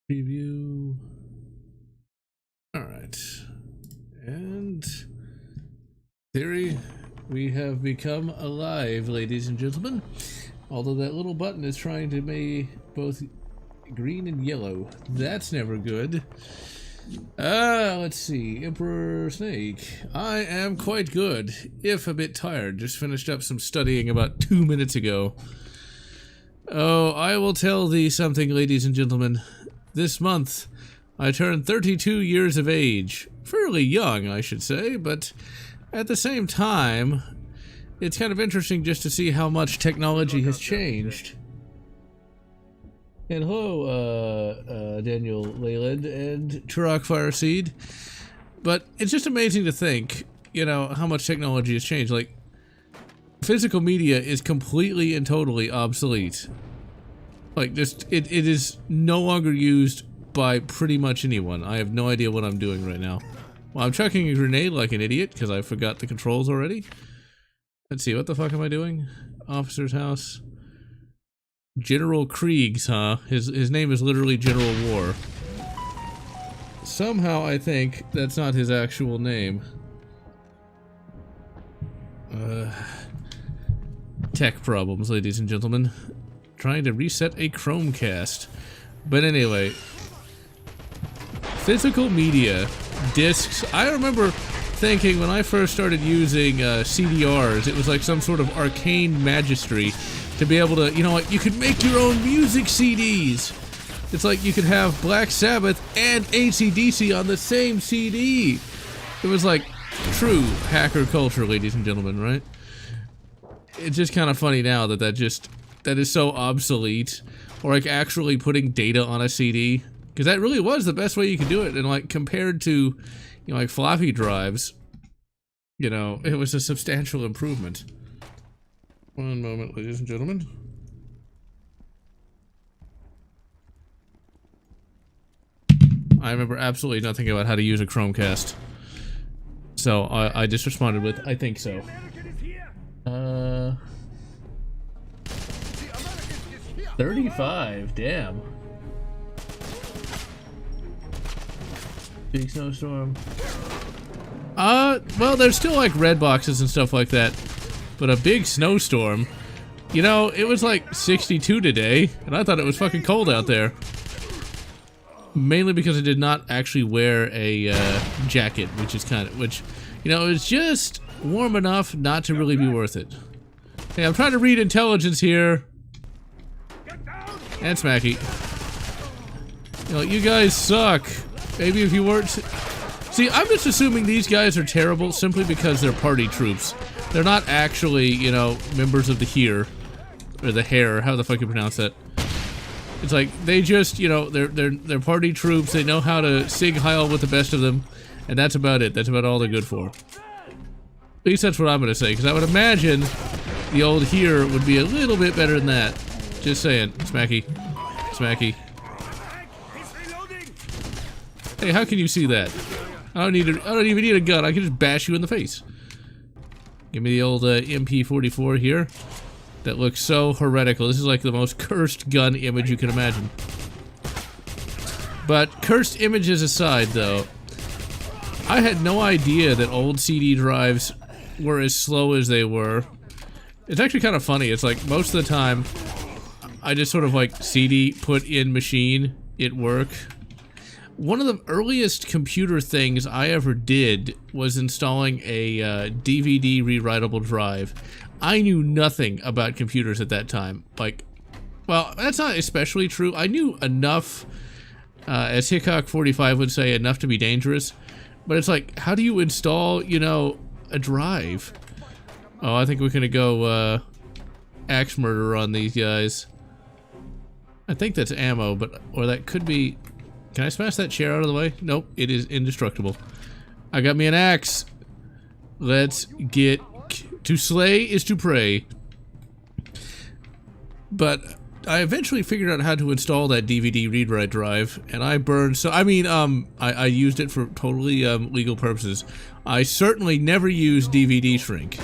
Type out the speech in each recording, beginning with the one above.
Preview. Alright. And theory, we have become alive, ladies and gentlemen. Although that little button is trying to make both green and yellow. That's never good. Let's see. Emperor Snake. I am quite good, if a bit tired. Just finished up some studying about 2 minutes ago. Oh, I will tell thee something, ladies and gentlemen. This month, I turned 32 years of age. Fairly young, I should say, but at the same time, it's kind of interesting just to see how much technology has changed. And hello, Daniel Leyland and Turok Fireseed. But it's just amazing to think, you know, how much technology has changed. Like, physical media is completely and totally obsolete. Like, just, it is no longer used by pretty much anyone. I have no idea what I'm doing right now. Well, I'm chucking a grenade like an idiot, because I forgot the controls already. Let's see, what the fuck am I doing? Officer's house. General Kriegs, huh? His name is literally General War. Somehow I think that's not his actual name. Tech problems, ladies and gentlemen. Trying to reset a Chromecast. But anyway, physical media, discs. I remember thinking when I first started using CDRs, it was like some sort of arcane magistry to be able to, you know, like you could make your own music CDs. It's like you could have Black Sabbath and AC/DC on the same CD. It was like true hacker culture, ladies and gentlemen, right? It's just kind of funny now that that is so obsolete. Or like actually putting data on a CD, because that really was the best way you could do it. And like compared to, you know, like floppy drives, you know, it was a substantial improvement. One moment, ladies and gentlemen. I remember absolutely nothing about how to use a Chromecast. So I just responded with, I think so. 35, damn. Big snowstorm. Well, there's still like red boxes and stuff like that. But a big snowstorm, you know, it was like 62 today, and I thought it was fucking cold out there. Mainly because I did not actually wear a jacket, which, you know, it was just warm enough not to really be worth it. Hey, I'm trying to read intelligence here. And Smacky. You know, you guys suck. Maybe if you weren't... See, I'm just assuming these guys are terrible simply because they're party troops. They're not actually, you know, members of the Here. Or the Hair, how the fuck you pronounce that? It's like, they just, you know, they're party troops, they know how to sig heil with the best of them, and that's about it. That's about all they're good for. At least that's what I'm gonna say, because I would imagine the old Here would be a little bit better than that. Just saying. Smacky. Smacky. Hey, how can you see that? I don't even need a gun, I can just bash you in the face. Give me the old MP44 here. That looks so heretical. This is like the most cursed gun image you can imagine. But cursed images aside, though, I had no idea that old CD drives were as slow as they were. It's actually kind of funny. It's like most of the time, I just sort of like CD put in machine, it work. One of the earliest computer things I ever did was installing a DVD rewritable drive. I knew nothing about computers at that time. Like, well, that's not especially true. I knew enough, as Hickok45 would say, enough to be dangerous. But it's like, how do you install, you know, a drive? Oh, I think we're gonna go, axe murder on these guys. I think that's ammo, but, or that could be... Can I smash that chair out of the way? Nope, it is indestructible. I got me an axe. Let's get... To slay is to pray. But I eventually figured out how to install that DVD read-write drive, and I burned... So, I mean, I used it for totally, legal purposes. I certainly never used DVD shrink,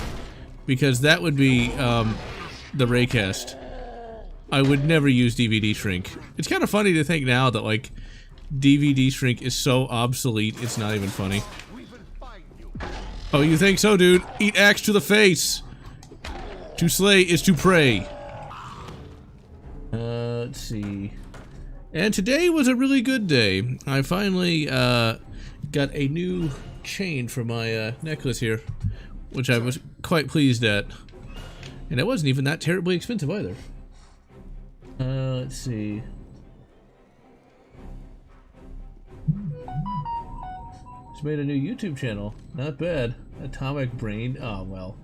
because that would be, the raycast. I would never use DVD shrink. It's kind of funny to think now that, like, DVD shrink is so obsolete, it's not even funny. Oh, you think so, dude? Eat axe to the face! To slay is to pray. Let's see. And today was a really good day. I finally, got a new chain for my, necklace here, which I was quite pleased at. And it wasn't even that terribly expensive either. Let's see. Just made a new YouTube channel. Not bad. Atomic Brain. Oh, well.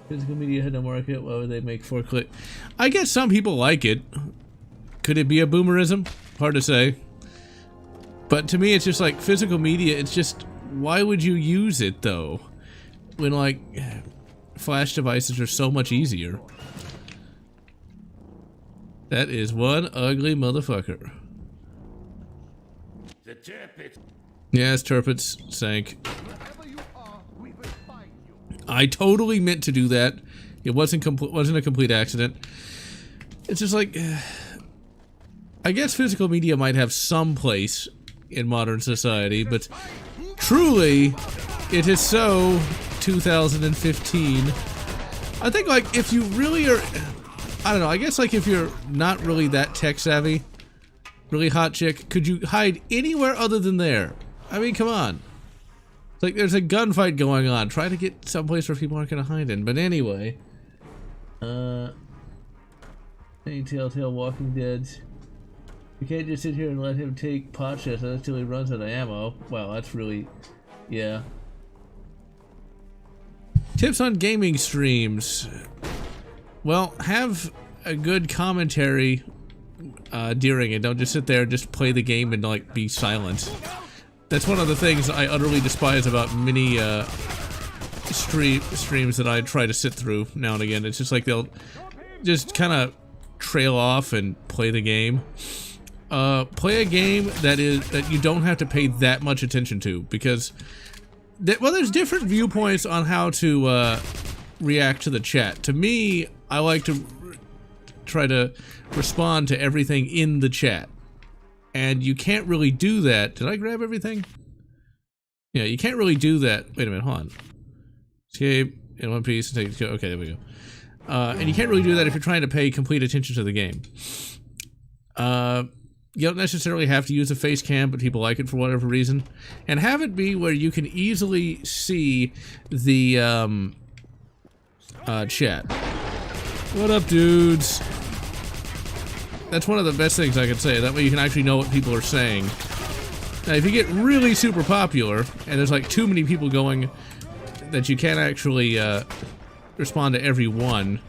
Physical media had no market. Why would they make 4-click? I guess some people like it. Could it be a boomerism? Hard to say. But to me, it's just like physical media. It's just, why would you use it though? When like flash devices are so much easier. That is one ugly motherfucker. The turpits. Yes, turpits sank. I totally meant to do that. It wasn't a complete accident. It's just like, I guess physical media might have some place in modern society, but truly, it is so 2015. I think, like, if you really are, I don't know, I guess, like, if you're not really that tech savvy, really hot chick, could you hide anywhere other than there? I mean, come on. It's like there's a gunfight going on. Try to get someplace where people aren't gonna hide in. But anyway, Telltale Walking Dead. You can't just sit here and let him take pot shots until he runs out of ammo. Wow, that's really, yeah. Tips on gaming streams. Well, have a good commentary during it. Don't just sit there and just play the game and like be silent. That's one of the things I utterly despise about many streams that I try to sit through now and again. It's just like they'll just kind of trail off and play the game. Play a game that you don't have to pay that much attention to, because well, there's different viewpoints on how to react to the chat. To me, I like to try to respond to everything in the chat. And you can't really do that. Did I grab everything? Yeah, you can't really do that. Wait a minute, hold on. Escape in one piece and take. Okay, there we go. And you can't really do that if you're trying to pay complete attention to the game. You don't necessarily have to use a face cam, but people like it for whatever reason. And have it be where you can easily see the chat. What up, dudes? That's one of the best things I can say. That way you can actually know what people are saying. Now, if you get really super popular, and there's like too many people going that you can't actually respond to every one,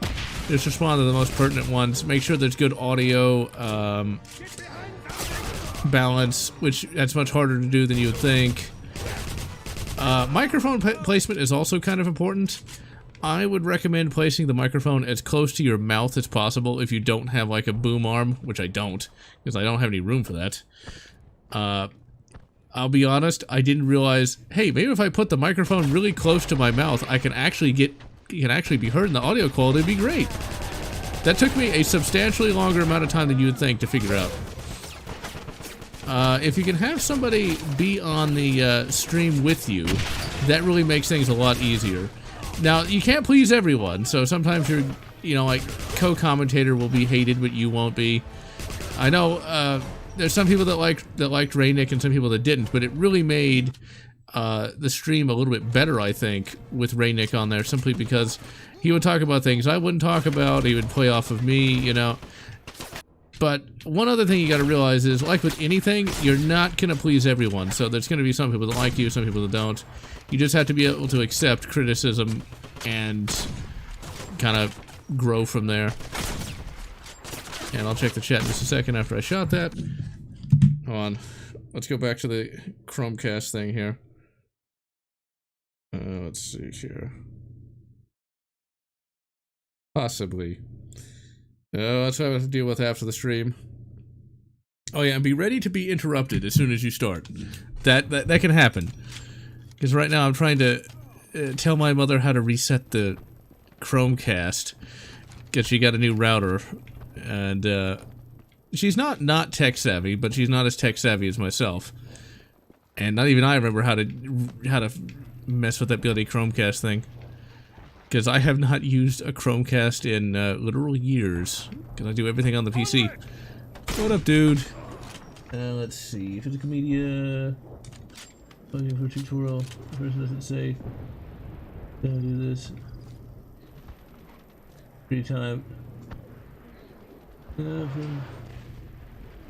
just respond to the most pertinent ones. Make sure there's good audio balance, which that's much harder to do than you would think. Microphone placement is also kind of important. I would recommend placing the microphone as close to your mouth as possible if you don't have like a boom arm, which I don't, because I don't have any room for that. I'll be honest, I didn't realize, hey, maybe if I put the microphone really close to my mouth, you can actually be heard and the audio quality would be great. That took me a substantially longer amount of time than you would think to figure out. If you can have somebody be on the stream with you, that really makes things a lot easier. Now, you can't please everyone, so sometimes you're, like, co-commentator will be hated, but you won't be. I know, there's some people that liked Raynick and some people that didn't, but it really made the stream a little bit better, I think, with Raynick on there, simply because he would talk about things I wouldn't talk about, he would play off of me, But one other thing you gotta realize is, like with anything, you're not gonna please everyone, so there's gonna be some people that like you, some people that don't. You just have to be able to accept criticism and kind of grow from there. And I'll check the chat in just a second after I shot that. Hold on. Let's go back to the Chromecast thing here. Let's see here. Possibly. That's what I have to deal with after the stream. Oh yeah, and be ready to be interrupted as soon as you start. That can happen. Because right now I'm trying to tell my mother how to reset the Chromecast. Because she got a new router. and she's not tech savvy, but she's not as tech savvy as myself. And not even I remember how to mess with that bloody Chromecast thing. Because I have not used a Chromecast in literal years. Because I do everything on the PC. What up, dude? Let's see. Physical media. Looking for tutorial. The person doesn't say. Gotta do this. Free time.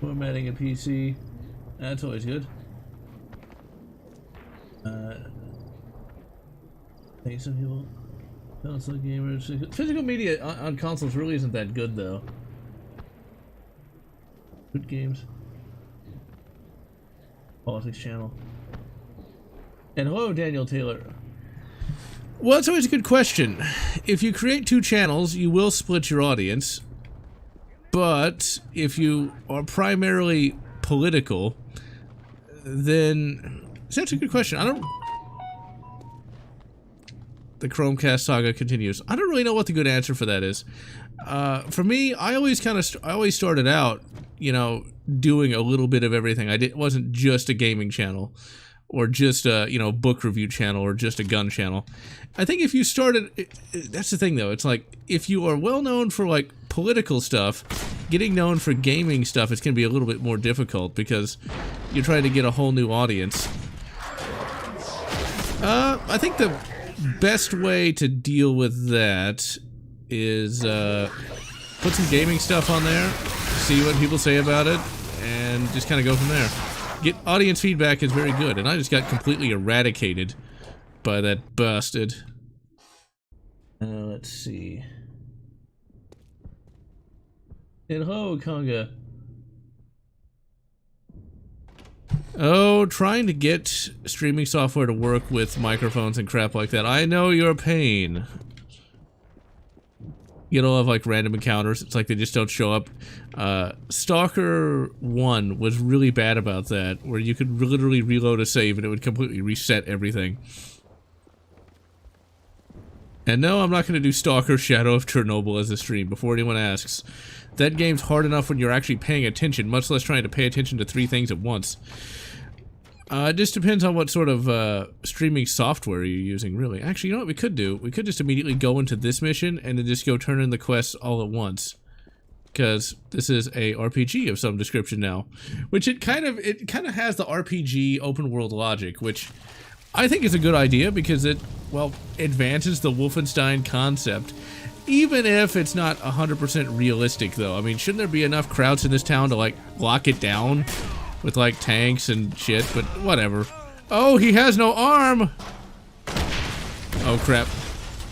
Formatting a PC. That's always good. I think some people. Console gamers. Physical media on consoles really isn't that good, though. Good games. Politics channel. And hello, Daniel Taylor. Well, it's always a good question. If you create two channels, you will split your audience. But if you are primarily political, then that's a good question. The Chromecast saga continues. I don't really know what the good answer for that is. For me, I always started out, you know, doing a little bit of everything. It wasn't just a gaming channel, or just a, you know, book review channel, or just a gun channel. I think if you started, that's the thing though. It's like if you are well known for like political stuff, getting known for gaming stuff, it's gonna be a little bit more difficult because you're trying to get a whole new audience. I think the best way to deal with that is put some gaming stuff on there, see what people say about it, and just kind of go from there. Get audience feedback is very good, and I just got completely eradicated by that bastard. Let's see. And hello, Conga. Oh, trying to get streaming software to work with microphones and crap like that. I know your pain. You don't have like random encounters. It's like they just don't show up. Stalker 1 was really bad about that, where you could literally reload a save and it would completely reset everything. And no, I'm not going to do Stalker Shadow of Chernobyl as a stream, before anyone asks. That game's hard enough when you're actually paying attention, much less trying to pay attention to 3 things at once. It just depends on what sort of streaming software you're using, really. Actually, you know what we could do? We could just immediately go into this mission and then just go turn in the quests all at once. Because this is a RPG of some description now. Which it kind of has the RPG open world logic, which I think is a good idea because it, well, advances the Wolfenstein concept. Even if it's not 100% realistic, though. I mean, shouldn't there be enough crowds in this town to, like, lock it down? With, like, tanks and shit, but whatever. Oh, he has no arm! Oh, crap.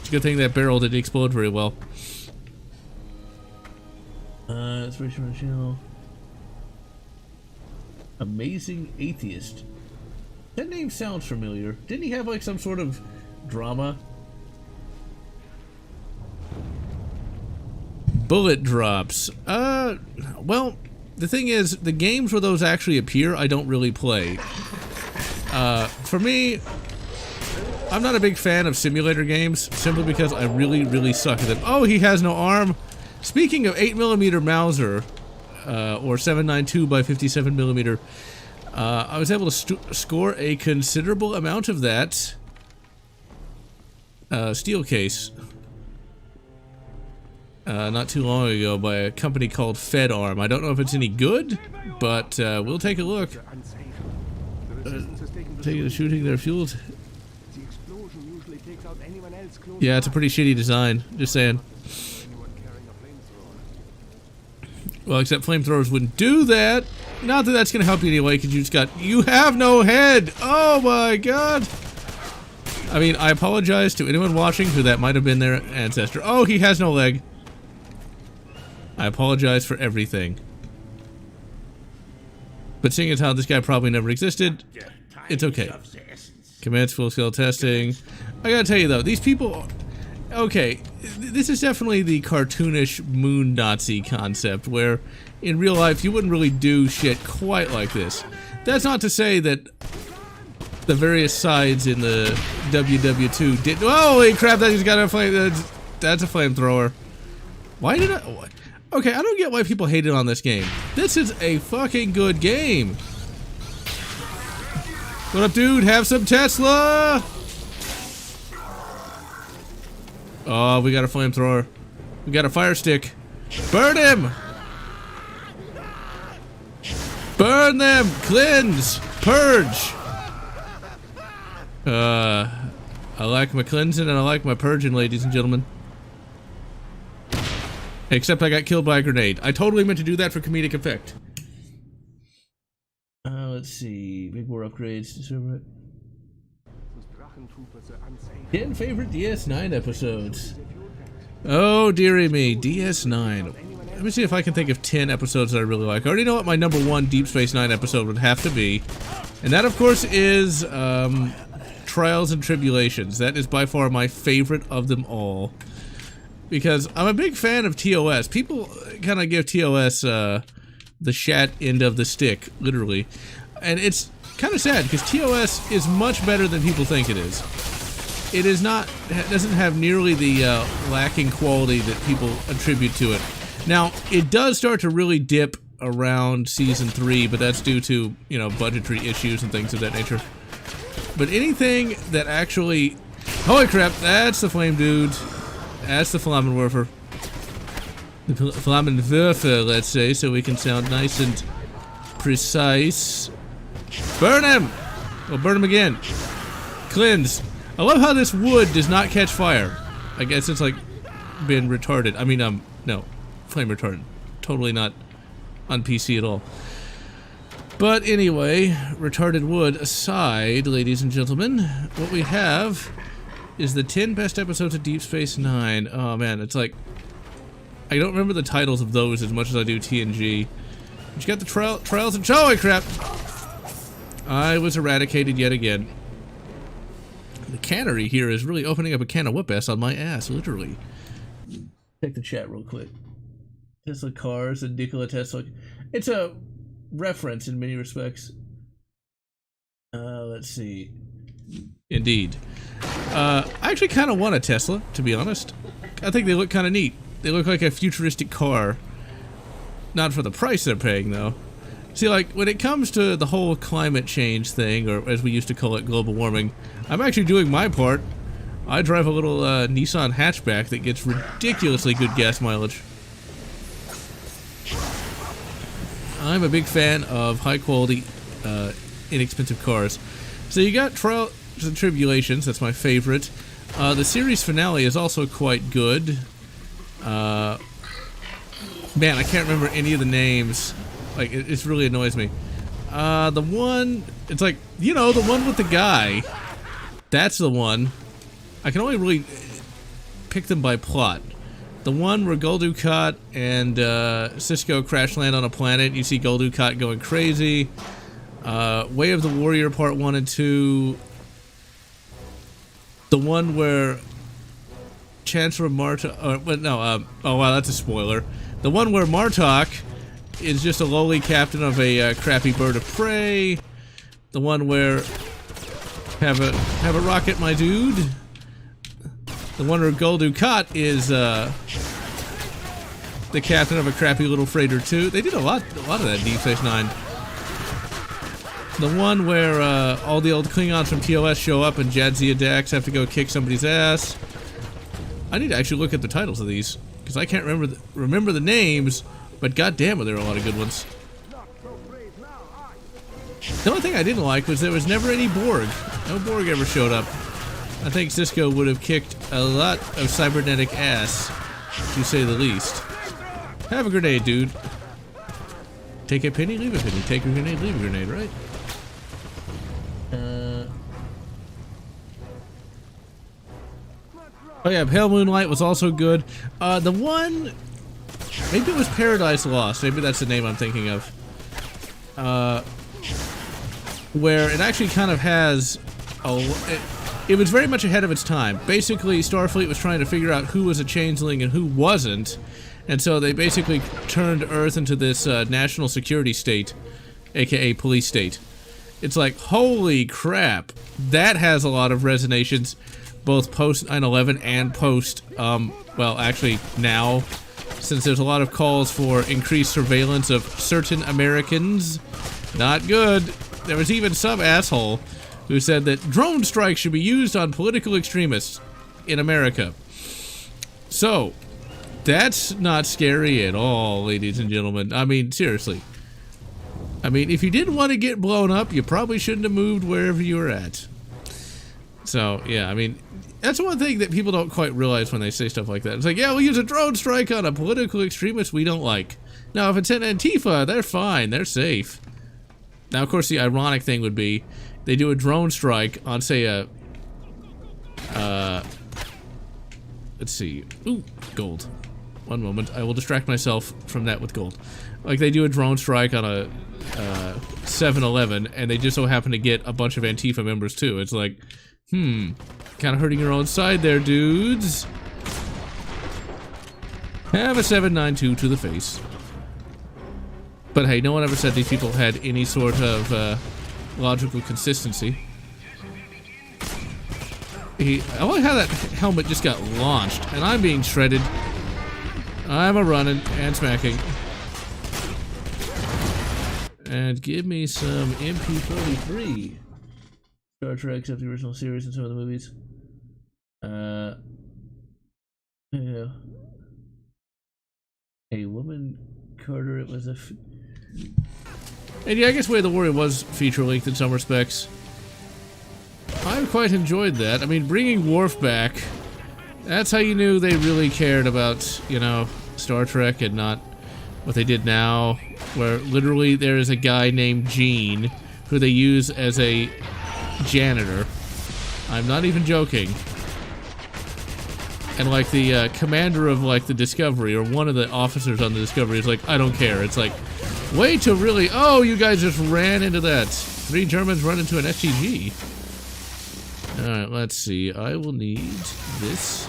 It's a good thing that barrel didn't explode very well. Let's reach my channel. Amazing Atheist. That name sounds familiar. Didn't he have, like, some sort of drama? Bullet drops. Well, the thing is, the games where those actually appear, I don't really play. For me, I'm not a big fan of simulator games, simply because I really, really suck at them. Oh, he has no arm! Speaking of 8mm Mauser, or 7.92 by 57mm, I was able to score a considerable amount of that steel case. Not too long ago by a company called Fed Arm. I don't know if it's any good, but we'll take a look. Taking the shooting, they're fueled. Yeah, it's a pretty shitty design, just saying. Well, except flamethrowers wouldn't do that. Not that that's gonna help you anyway, because you have no head! Oh my god! I mean, I apologize to anyone watching who that might have been their ancestor. Oh, he has no leg. I apologize for everything. But seeing as how this guy probably never existed, it's okay. Commence full-scale testing. I gotta tell you though, these people... Okay, this is definitely the cartoonish moon Nazi concept, where in real life you wouldn't really do shit quite like this. That's not to say that the various sides in the WW2 did... Holy crap, that just got a flame... That's a flamethrower. Why did I... Okay, I don't get why people hated on this game. This is a fucking good game. What up, dude? Have some Tesla! Oh, we got a flamethrower. We got a fire stick. Burn him! Burn them! Cleanse! Purge! I like my cleansing and I like my purging, ladies and gentlemen. Except I got killed by a grenade. I totally meant to do that for comedic effect. Let's see. Big war upgrades. 10 favorite DS9 episodes. Oh, dearie me. DS9. Let me see if I can think of 10 episodes that I really like. I already know what my number one Deep Space Nine episode would have to be. And that, of course, is Trials and Tribulations. That is by far my favorite of them all. Because I'm a big fan of TOS. People kind of give TOS the shat end of the stick, literally. And it's kind of sad because TOS is much better than people think it is. It is not, doesn't have nearly the lacking quality that people attribute to it. Now, it does start to really dip around Season 3, but that's due to, you know, budgetary issues and things of that nature. But anything that actually... Holy crap, that's the flame dude. That's the Flammenwerfer. The Flammenwerfer, let's say, so we can sound nice and precise. Burn him! Well, burn him again. Cleanse. I love how this wood does not catch fire. I guess it's like been retarded. I mean, no. Flame retardant. Totally not on PC at all. But anyway, retarded wood aside, ladies and gentlemen, what we have is the 10 best episodes of Deep Space Nine. Oh man, it's like, I don't remember the titles of those as much as I do TNG. But you got the trials and... Holy crap! I was eradicated yet again. The cannery here is really opening up a can of whoop-ass on my ass, literally. Check the chat real quick. Tesla cars and Nikola Tesla. It's a reference in many respects. Let's see. Indeed. I actually kind of want a Tesla, to be honest. I think they look kind of neat. They look like a futuristic car. Not for the price they're paying, though. See, like, when it comes to the whole climate change thing, or as we used to call it, global warming, I'm actually doing my part. I drive a little Nissan hatchback that gets ridiculously good gas mileage. I'm a big fan of high-quality, inexpensive cars. So you got Trials and Tribulations, that's my favorite. The series finale is also quite good. Man, I can't remember any of the names. Like, it really annoys me. The one, it's like, you know, the one with the guy. That's the one. I can only really pick them by plot. The one where Gul Dukat and Cisco crash land on a planet. You see Gul Dukat going crazy. Way of the Warrior Part 1 and 2. The one where Chancellor Martok... oh wow, that's a spoiler. The one where Martok is just a lowly captain of a crappy bird of prey. The one where... Have a rocket, my dude. The one where Gul Dukat is the captain of a crappy little freighter too. They did a lot of that in Deep Space Nine. The one where all the old Klingons from TOS show up and Jadzia Dax have to go kick somebody's ass. I need to actually look at the titles of these because I can't remember the names, but goddamn, there are a lot of good ones. The only thing I didn't like was there was never any Borg. No Borg ever showed up. I think Cisco would have kicked a lot of cybernetic ass, to say the least. Have a grenade, dude. Take a penny, leave a penny. Take a grenade, leave a grenade, right? Oh yeah, Pale Moonlight was also good. The one... Maybe it was Paradise Lost. Maybe that's the name I'm thinking of. Where it actually kind of has... It was very much ahead of its time. Basically, Starfleet was trying to figure out who was a changeling and who wasn't. And so they basically turned Earth into this national security state, aka police state. It's like, holy crap. That has a lot of resonations, both post 9/11 and post, well, actually now, since there's a lot of calls for increased surveillance of certain Americans. Not good. There was even some asshole who said that drone strikes should be used on political extremists in America. So, that's not scary at all, ladies and gentlemen. I mean, seriously. I mean, if you didn't want to get blown up, you probably shouldn't have moved wherever you were at. So, yeah, I mean, that's one thing that people don't quite realize when they say stuff like that. It's like, yeah, we'll use a drone strike on a political extremist we don't like. Now, if it's an Antifa, they're fine. They're safe. Now, of course, the ironic thing would be they do a drone strike on, say, a... let's see. Ooh, gold. One moment. I will distract myself from that with gold. Like, they do a drone strike on a 7-Eleven, and they just so happen to get a bunch of Antifa members, too. It's like, kind of hurting your own side there, dudes. Have a 792 to the face. But hey, no one ever said these people had any sort of logical consistency. I like how that helmet just got launched, and I'm being shredded. I'm a-running and smacking. And give me some MP43. Star Trek, except the original series and some of the movies. Yeah. A woman Carter, it was a... And yeah, I guess Way of the Warrior was feature-length in some respects. I quite enjoyed that. I mean, bringing Worf back, that's how you knew they really cared about, you know, Star Trek and not what they did now, where literally there is a guy named Gene who they use as a janitor. I'm not even joking. And like the commander of like the Discovery, or one of the officers on the Discovery, is like, I don't care. It's like, way to really, oh, you guys just ran into that. 3 Germans run into an STG. Alright, let's see. I will need this.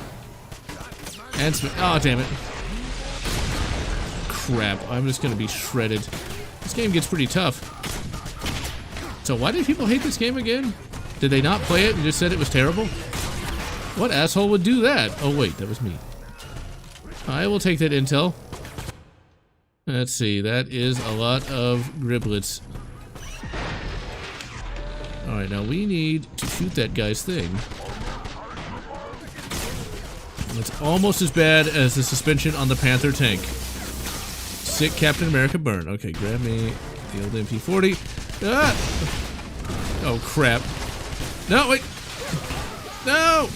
And oh, damn it. Crap, I'm just gonna be shredded. This game gets pretty tough. So why did people hate this game again? Did they not play it and just said it was terrible? What asshole would do that? Oh wait, that was me. I will take that intel. Let's see, that is a lot of griblets. Alright, now we need to shoot that guy's thing. It's almost as bad as the suspension on the Panther tank. Sick Captain America burn. Okay, grab me the old MP40. Ah! Oh, crap. No, wait! No!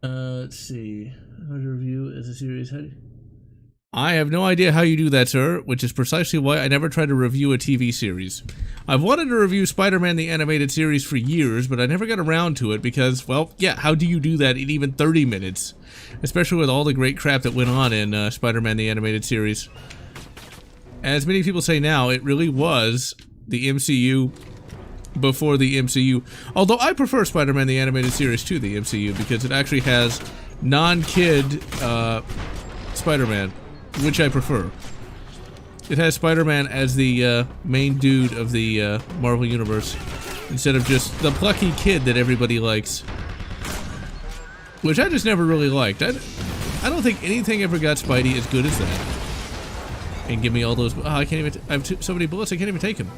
Let's see. How to review as a series head. I have no idea how you do that, sir, which is precisely why I never try to review a TV series. I've wanted to review Spider-Man the Animated Series for years, but I never got around to it because, well, yeah, how do you do that in even 30 minutes? Especially with all the great crap that went on in Spider-Man the Animated Series. As many people say now, it really was the MCU before the MCU. Although I prefer Spider-Man the Animated Series to the MCU because it actually has non-kid Spider-Man, which I prefer. It has Spider-Man as the main dude of the Marvel Universe, instead of just the plucky kid that everybody likes. Which I just never really liked. I don't think anything ever got Spidey as good as that. And give me all those... Oh, I can't even... I have so many bullets, I can't even take them.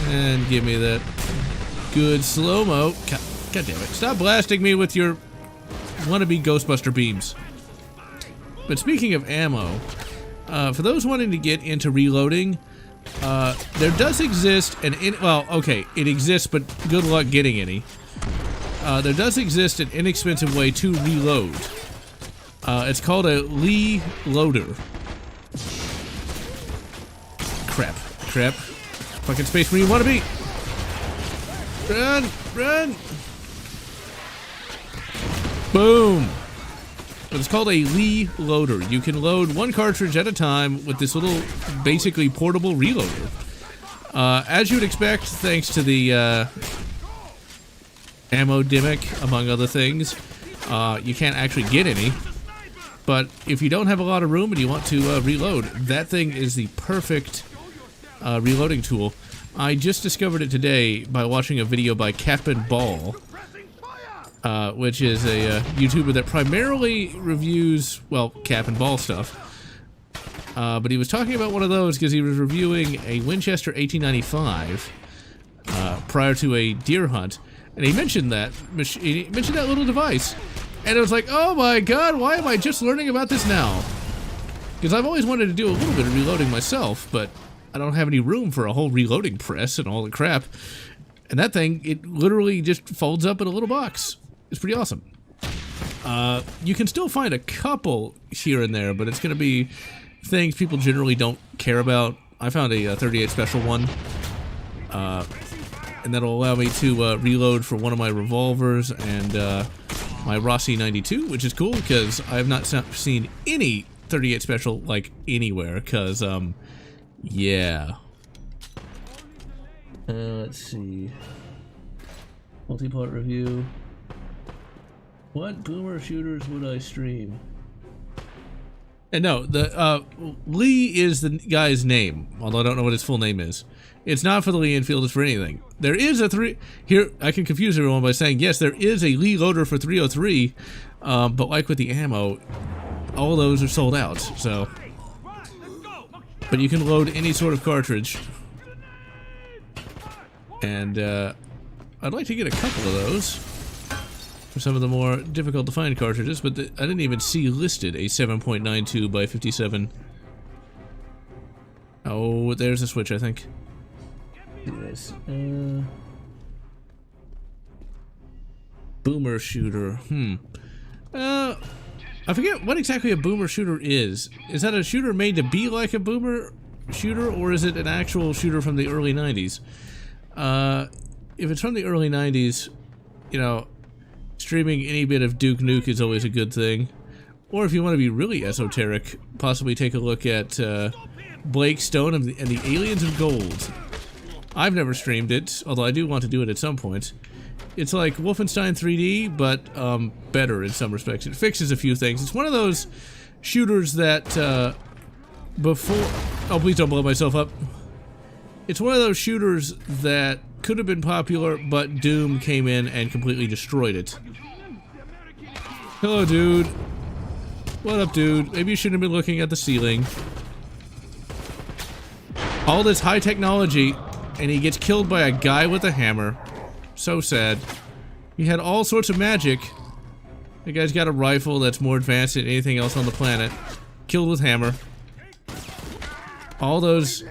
And give me that good slow-mo. God damn it. Stop blasting me with your wannabe Ghostbuster beams. But speaking of ammo, for those wanting to get into reloading, there does exist an... well, okay, it exists, but good luck getting any. There does exist an inexpensive way to reload. It's called a Lee loader. Crap. Crap. Fucking space where you want to be. Run! Run! Boom! But it's called a Lee loader. You can load one cartridge at a time with this little, basically portable reloader. As you would expect, thanks to the ammo gimmick, among other things, you can't actually get any. But if you don't have a lot of room and you want to reload, that thing is the perfect reloading tool. I just discovered it today by watching a video by Captain Ball, which is a YouTuber that primarily reviews, well, cap and ball stuff. But he was talking about one of those because he was reviewing a Winchester 1895 prior to a deer hunt, and he mentioned that little device, and it was like, oh my god, why am I just learning about this now? Because I've always wanted to do a little bit of reloading myself, but I don't have any room for a whole reloading press and all the crap. And that thing, it literally just folds up in a little box. It's pretty awesome. You can still find a couple here and there, but it's going to be things people generally don't care about. I found a 38 special one, and that'll allow me to reload for one of my revolvers and my Rossi 92, which is cool because I have not seen any 38 special like anywhere. Because yeah. Let's see. Multi-part review. What boomer shooters would I stream? And no, the Lee is the guy's name, although I don't know what his full name is. It's not for the Lee Enfield, it's for anything. There is a here, I can confuse everyone by saying, yes, there is a Lee loader for 303, but like with the ammo, all those are sold out, so. But you can load any sort of cartridge. And I'd like to get a couple of those for some of the more difficult to find cartridges, but I didn't even see listed a 7.92 by 57. Oh, there's a switch, I think. Yes. Boomer shooter. I forget what exactly a boomer shooter is. Is that a shooter made to be like a boomer shooter, or is it an actual shooter from the early 90s? If it's from the early 90s, you know, streaming any bit of Duke Nuke is always a good thing. Or if you want to be really esoteric, possibly take a look at Blake Stone and the Aliens of Gold. I've never streamed it, although I do want to do it at some point. It's like Wolfenstein 3D, but better in some respects. It fixes a few things. It's one of those shooters that before... Oh, please don't blow myself up. It's one of those shooters that could have been popular, but Doom came in and completely destroyed it. Hello, dude. What up, dude? Maybe you shouldn't have been looking at the ceiling. All this high technology, and he gets killed by a guy with a hammer. So sad. He had all sorts of magic. The guy's got a rifle that's more advanced than anything else on the planet. Killed with hammer. All those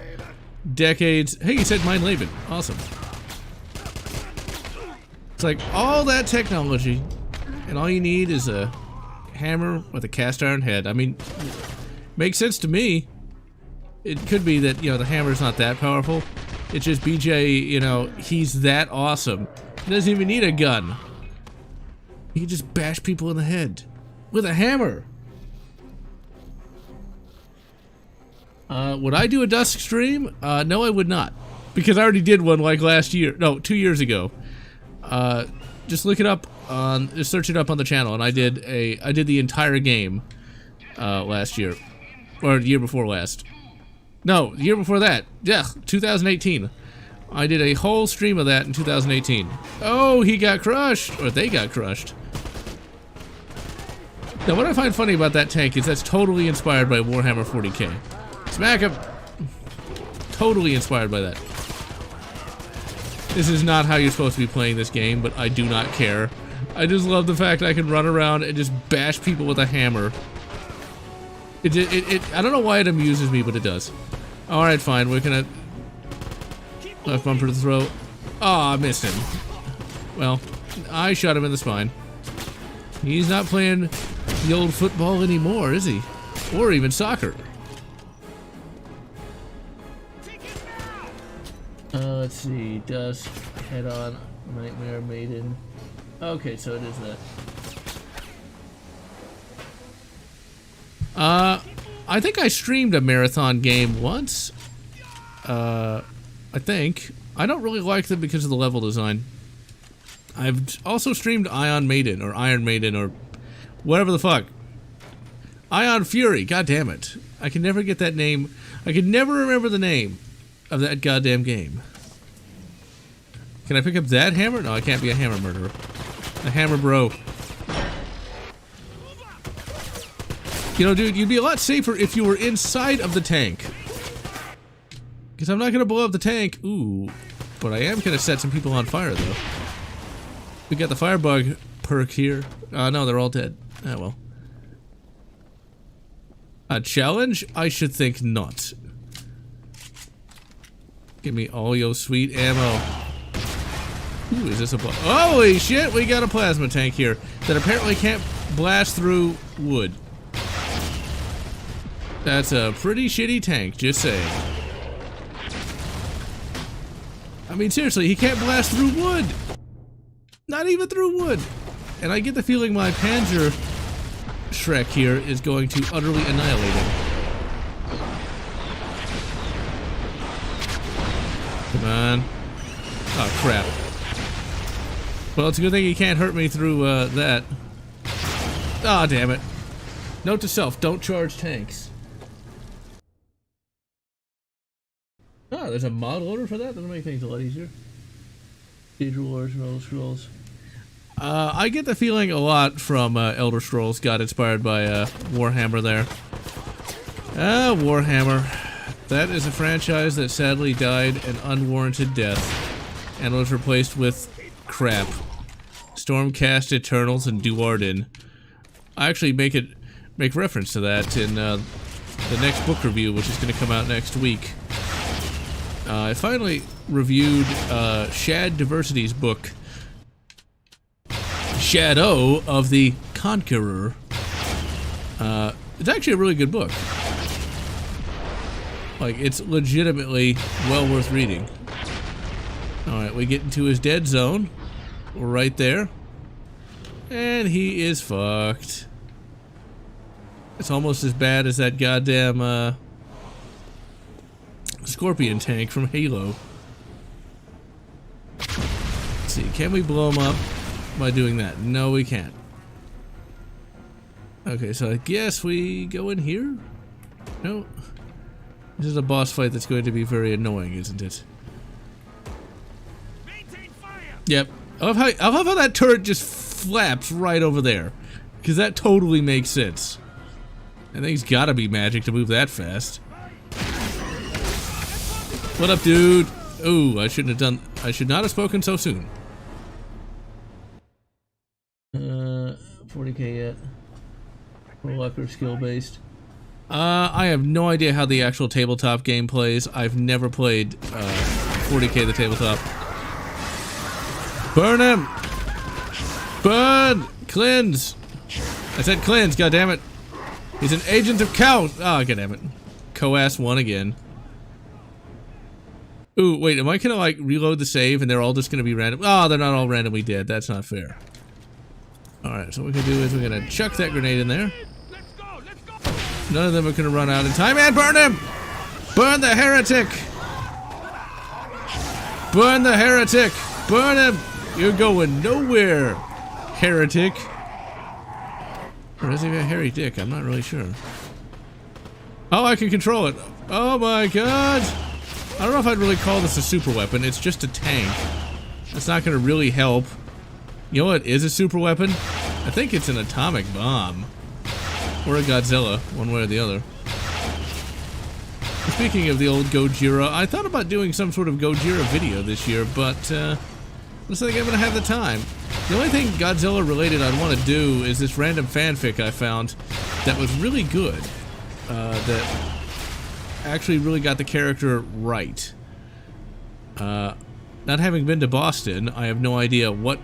decades. Hey, you said mine Laban. Awesome. It's like all that technology, and all you need is a hammer with a cast iron head. I mean, makes sense to me. It could be that, you know, the hammer's not that powerful. It's just BJ, you know, he's that awesome. He doesn't even need a gun. He can just bash people in the head with a hammer. Would I do a Dusk stream? No, I would not. Because I already did one like last year. No, 2 years ago. Just look it up on, just search it up on the channel, and I did the entire game, last year. Or the year before last. No, the year before that. Yeah, 2018. I did a whole stream of that in 2018. Oh, he got crushed! Or they got crushed. Now, what I find funny about that tank is that's totally inspired by Warhammer 40k. Smack him! Totally inspired by that. This is not how you're supposed to be playing this game, but I do not care. I just love the fact I can run around and just bash people with a hammer. I don't know why it amuses me, but it does. Alright, fine, we're gonna... Left bumper to throw. Aw, I missed him. Well, I shot him in the spine. He's not playing the old football anymore, is he? Or even soccer. Let's see. Dusk, Head On, Nightmare Maiden. Okay, so it is that. I think I streamed a marathon game once. I think. I don't really like them because of the level design. I've also streamed Iron Maiden or whatever the fuck. Ion Fury, god damn it. I can never get that name. I can never remember the name of that goddamn game. Can I pick up that hammer? No, I can't be a hammer murderer. The hammer bro. You know, dude, you'd be a lot safer if you were inside of the tank. Because I'm not going to blow up the tank. Ooh. But I am going to set some people on fire, though. We got the firebug perk here. No, they're all dead. Ah, well. A challenge? I should think not. Give me all your sweet ammo. Ooh, is this a... Holy shit, we got a plasma tank here that apparently can't blast through wood. That's a pretty shitty tank, just saying. I mean, seriously, he can't blast through wood! Not even through wood! And I get the feeling my Panzer Shrek here is going to utterly annihilate him. Come on. Oh, crap. Well, it's a good thing he can't hurt me through, that. Aw, oh, damn it. Note to self, don't charge tanks. Oh, there's a mod loader for that? That'll make things a lot easier. Age Wars, Elder Scrolls. I get the feeling a lot from Elder Scrolls got inspired by Warhammer there. Warhammer. That is a franchise that sadly died an unwarranted death and was replaced with crap. Stormcast, Eternals, and Duardin. I actually make reference to that in the next book review, which is going to come out next week. I finally reviewed Shad Diversity's book, Shadow of the Conqueror. It's actually a really good book. Like, it's legitimately well worth reading. Alright, we get into his dead zone. We're right there. And he is fucked. It's almost as bad as that goddamn, Scorpion tank from Halo. Let's see, can we blow him up by doing that? No, we can't. Okay, so I guess we go in here? No. This is a boss fight that's going to be very annoying, isn't it? Maintain fire. Yep. I love how that turret just flaps right over there. Because that totally makes sense. I think it's gotta be magic to move that fast. What up, dude? Ooh, I should not have spoken so soon. 40k yet. Lucker skill based. I have no idea how the actual tabletop game plays. I've never played 40k the tabletop. Burn him! Burn! Cleanse! I said cleanse, goddammit. He's an agent of chaos! Ah, oh, goddammit. Coas won again. Ooh, wait, am I gonna, like, reload the save and they're all just gonna be random? Oh, they're not all randomly dead. That's not fair. Alright, so what we're gonna do is we're gonna chuck that grenade in there. None of them are gonna run out in time, and burn him! Burn the heretic! Burn the heretic! Burn him! You're going nowhere, heretic. Or is he a hairy dick? I'm not really sure. Oh, I can control it. Oh my god! I don't know if I'd really call this a super weapon. It's just a tank. That's not gonna really help. You know what is a super weapon? I think it's an atomic bomb. Or a Godzilla, one way or the other. Speaking of the old Gojira, I thought about doing some sort of Gojira video this year, but looks like I'm gonna have the time. The only thing Godzilla related I'd want to do is this random fanfic I found that was really good. That actually really got the character right. Not having been to Boston, I have no idea what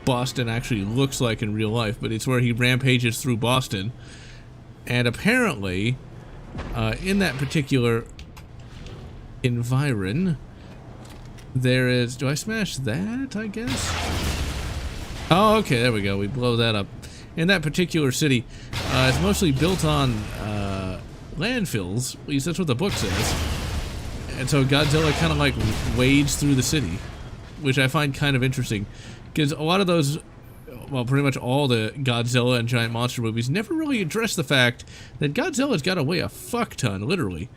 Boston actually looks like in real life, but it's where he rampages through Boston. And apparently, in that particular environ, there is... Do I smash that, I guess? Oh, okay, there we go. We blow that up. In that particular city, it's mostly built on landfills. At least that's what the book says. And so Godzilla kind of like wades through the city, which I find kind of interesting. Because a lot of those... Well, pretty much all the Godzilla and giant monster movies never really address the fact that Godzilla's got to weigh a fuck ton, literally.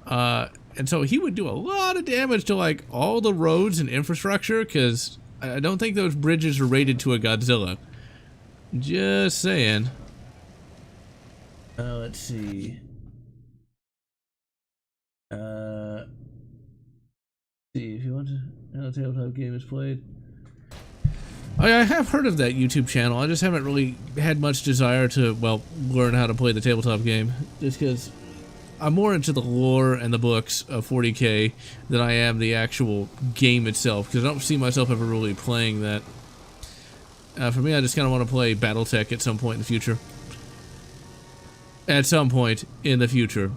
And so he would do a lot of damage to, like, all the roads and infrastructure, because I don't think those bridges are rated to a Godzilla. Just saying. Let's see. See if you want to how the tabletop game is played. I have heard of that YouTube channel. I just haven't really had much desire to, well, learn how to play the tabletop game. Just because I'm more into the lore and the books of 40K than I am the actual game itself. Because I don't see myself ever really playing that. For me, I just kind of want to play Battletech at some point in the future. At some point in the future.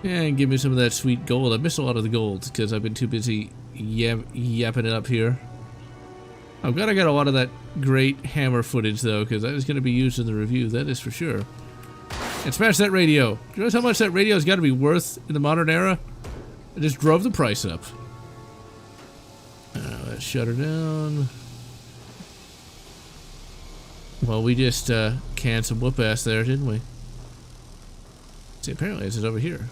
And give me some of that sweet gold. I missed a lot of the gold because I've been too busy yapping it up here. I'm glad I got a lot of that great hammer footage though, because that is going to be used in the review, that is for sure. And smash that radio. Do you know how much that radio's got to be worth in the modern era? I just drove the price up. Let's shut her down. Well, we just canned some whoop ass there, didn't we? See, apparently it's over here.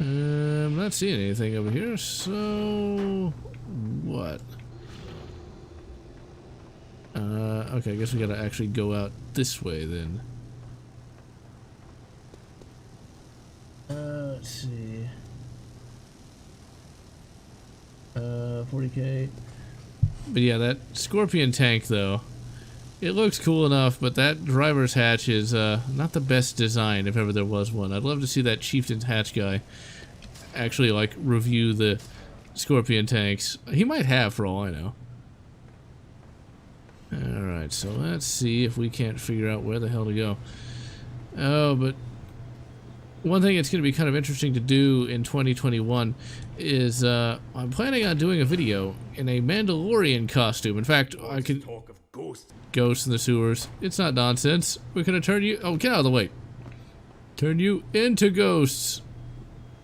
I'm not seeing anything over here, so what? Okay, I guess we gotta actually go out this way then. Let's see. 40K. But yeah, that Scorpion tank though, it looks cool enough, but that driver's hatch is not the best design if ever there was one. I'd love to see that Chieftain's hatch guy actually like review the Scorpion tanks. He might have, for all I know. Alright, so let's see if we can't figure out where the hell to go. Oh, but one thing that's going to be kind of interesting to do in 2021 is I'm planning on doing a video in a Mandalorian costume. In fact, I could talk of ghosts in the sewers. It's not nonsense. We're going to turn you... Oh, get out of the way. Turn you into ghosts.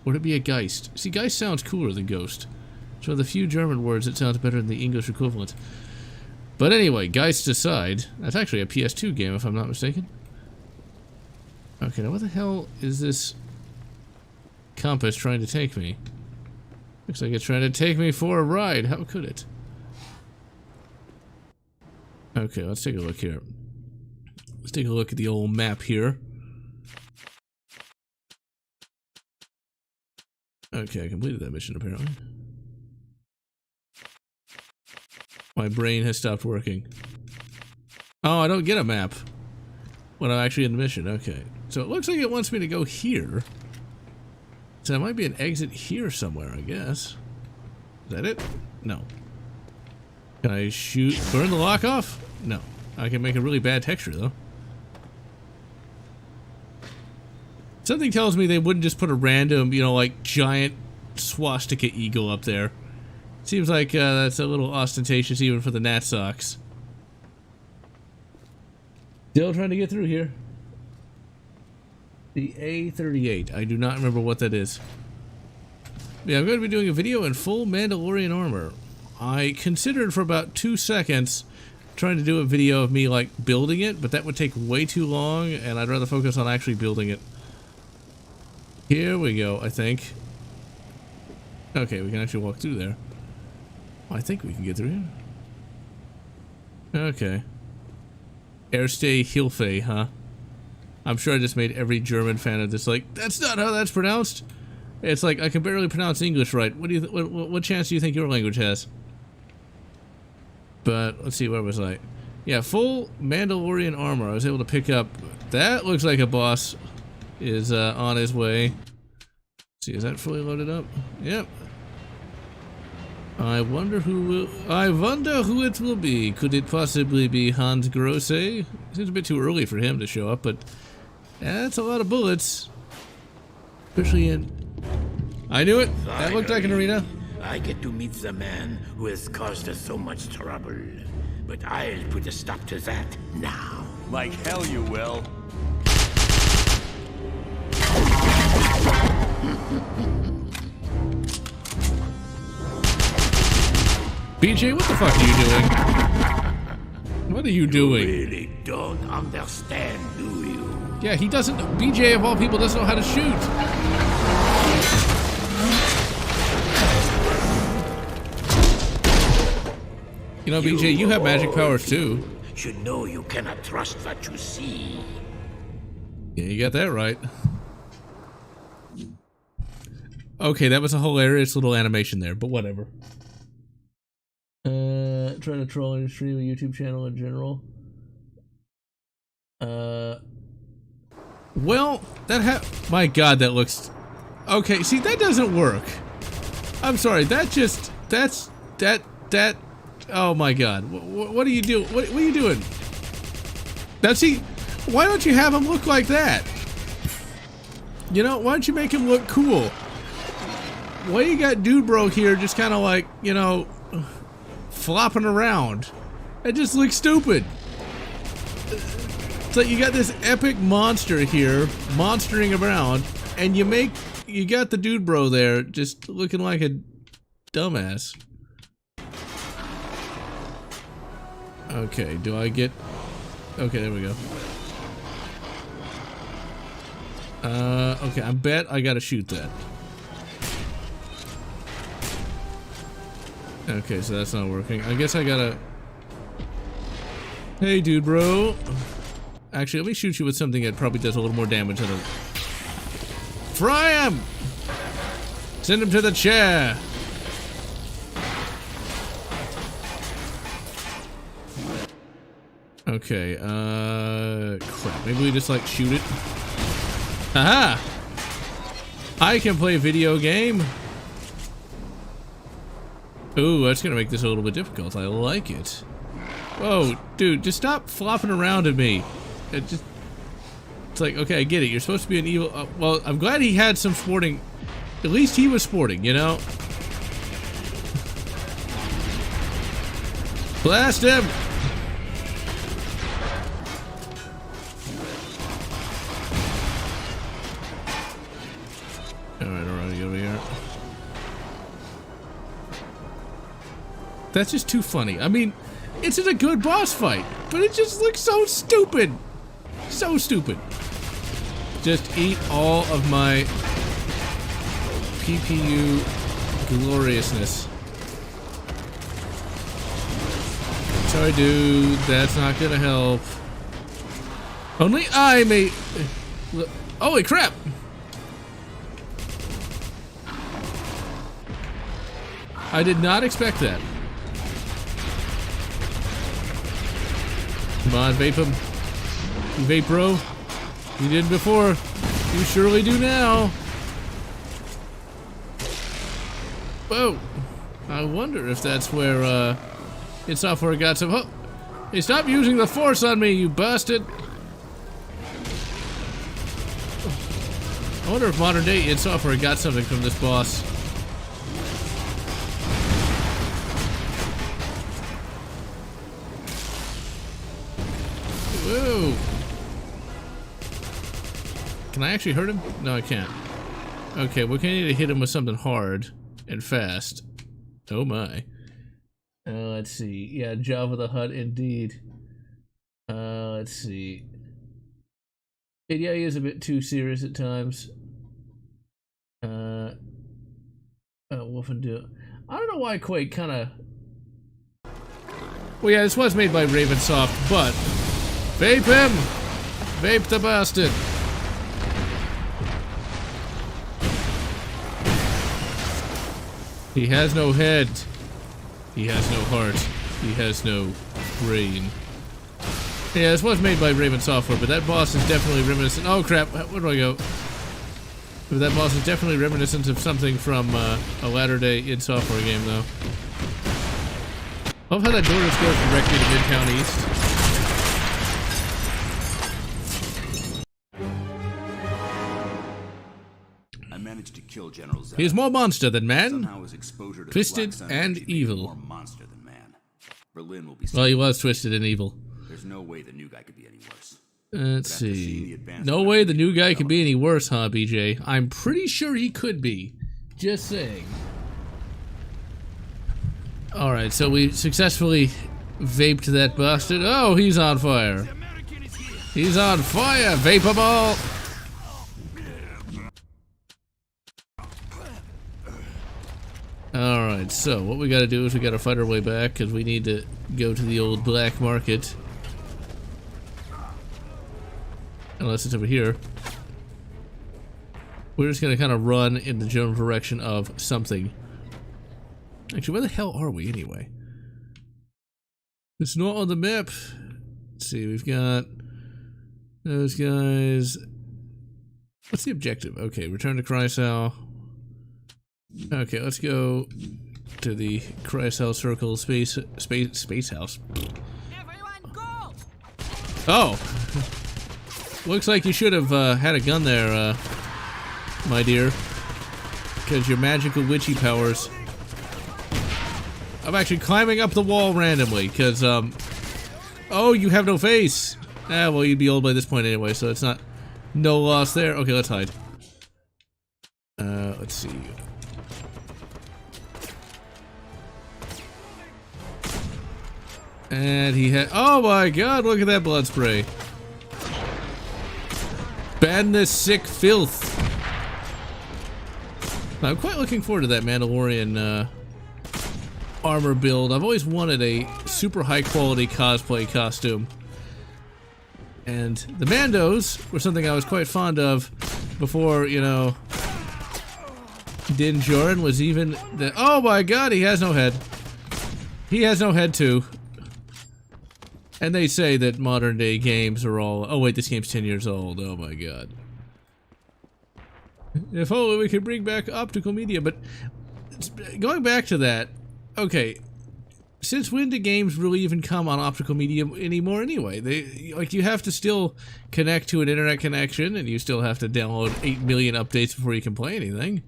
Would it be a Geist? See, Geist sounds cooler than Ghost. It's one of the few German words that sounds better than the English equivalent. But anyway, Geist aside, that's actually a PS2 game if I'm not mistaken. Okay, now what the hell is this compass trying to take me? Looks like it's trying to take me for a ride. How could it? Okay, let's take a look here. Let's take a look at the old map here. Okay, I completed that mission apparently. My brain has stopped working. Oh, I don't get a map when I'm actually in the mission. Okay, so it looks like it wants me to go here. So there might be an exit here somewhere, I guess. Is that it? No. Can I shoot, burn the lock off? No. I can make a really bad texture though. Something tells me they wouldn't just put a random, you know, like giant swastika eagle up there. Seems like that's a little ostentatious even for the Nat socks. Still trying to get through here. The A38. I do not remember what that is. Yeah, I'm going to be doing a video in full Mandalorian armor. I considered for about 2 seconds trying to do a video of me like building it, but that would take way too long and I'd rather focus on actually building it. Here we go, I think. Okay, we can actually walk through there. I think we can get through here. Okay. Erste Hilfe, huh? I'm sure I just made every German fan of this like, that's not how that's pronounced. It's like, I can barely pronounce English right. What do you what chance do you think your language has? But, let's see, where was I? Yeah, full Mandalorian armor. I was able to pick up. That looks like a boss is on his way. Let's see, is that fully loaded up? Yep. I wonder who it will be. Could it possibly be Hans Grosse? Seems a bit too early for him to show up, but that's a lot of bullets. Especially in... I knew it! That looked like an arena. I get to meet the man who has caused us so much trouble. But I'll put a stop to that now. Like hell you will. BJ, what the fuck are you doing? What are you doing? You really don't understand, do you? Yeah, he doesn't... BJ, of all people, doesn't know how to shoot. You know, BJ, you have magic powers too. Should know you cannot trust what you see. Yeah, you got that right. Okay, that was a hilarious little animation there, but whatever. Trying to troll and stream a YouTube channel in general. Well, my God, that looks... Okay, see, that doesn't work. I'm sorry, that's... Oh my God, what are you doing? What are you doing? Now see, why don't you have him look like that? You know, why don't you make him look cool? Why you got Dude Bro here just kind of like, you know, flopping around? It just looks stupid. It's like you got this epic monster here, monstering around, and you got the Dude Bro there just looking like a dumbass. Okay, do I get... Okay, there we go. Okay, I bet I gotta shoot that. Okay, so that's not working. I guess I gotta... Hey, Dude Bro. Actually, let me shoot you with something that probably does a little more damage than a... Fry him! Send him to the chair! Okay, crap. Maybe we just, like, shoot it. Haha! I can play a video game! Ooh, that's gonna make this a little bit difficult. I like it. Whoa, dude, just stop flopping around at me. It's like, okay, I get it. You're supposed to be an evil... well, I'm glad he had some sporting... At least he was sporting, you know? Blast him! Alright, over here. That's just too funny. I mean, it's a good boss fight, but it just looks so stupid. So stupid. Just eat all of my PPU gloriousness. Sorry, dude. That's not gonna help. Only I may... Holy crap! I did not expect that. Come on, vape him. You vape, bro. You did before. You surely do now. Whoa. I wonder if that's where, id Software got some... Oh, hey, stop using the force on me, you bastard. I wonder if modern day id Software got something from this boss. Whoa. Can I actually hurt him? No, I can't. Okay, we're gonna need to hit him with something hard and fast. Oh my. Let's see. Yeah, Java the Hutt indeed. Let's see. Yeah, he is a bit too serious at times. Wolfenstein. I don't know why Quake kinda... Well, yeah, this was made by Ravensoft, but... Vape him! Vape the bastard! He has no head. He has no heart. He has no brain. Yeah, this was made by Raven Software, but that boss is definitely reminiscent. Oh crap, where do I go? But that boss is definitely reminiscent of something from a latter day id Software game, though. I love how that door just goes directly to Midtown East. To kill General Zed. He is more monster than man, Somehow his exposure to twisted the black and sun made him evil. More monster than man. Berlin will be Well, he was twisted and evil. There's no way the new guy could be any worse. Let's see. No way the new guy could be any worse, huh, BJ? I'm pretty sure he could be. Just saying. Alright, so we successfully vaped that bastard. Oh, he's on fire. He's on fire, Vaperball! Alright, Alright, so what we gotta do is we gotta fight our way back because we need to go to the old black market. Unless it's over here. We're just gonna kind of run in the general direction of something. Actually, where the hell are we anyway? It's not on the map. Let's see, we've got those guys. What's the objective? Okay, return to Kreisau. Okay, let's go to the Kreisau Circle space house. Everyone go! Oh! Looks like you should have had a gun there, my dear. Because your magical witchy powers. I'm actually climbing up the wall randomly, because, oh, you have no face! Ah, well, you'd be old by this point anyway, so it's not no loss there. Okay, let's hide. Let's see. And he had, oh my god, look at that blood spray. Ban this sick filth. I'm quite looking forward to that Mandalorian armor build. I've always wanted a super high quality cosplay costume. And the Mandos were something I was quite fond of before, you know, Din Djarin was even the, oh my god, he has no head. He has no head too. And they say that modern day games are all, oh wait, this game's 10 years old, oh my god. If only we could bring back optical media, but going back to that, okay, since when do games really even come on optical media anymore anyway? They, like, you have to still connect to an internet connection, and you still have to download 8 million updates before you can play anything.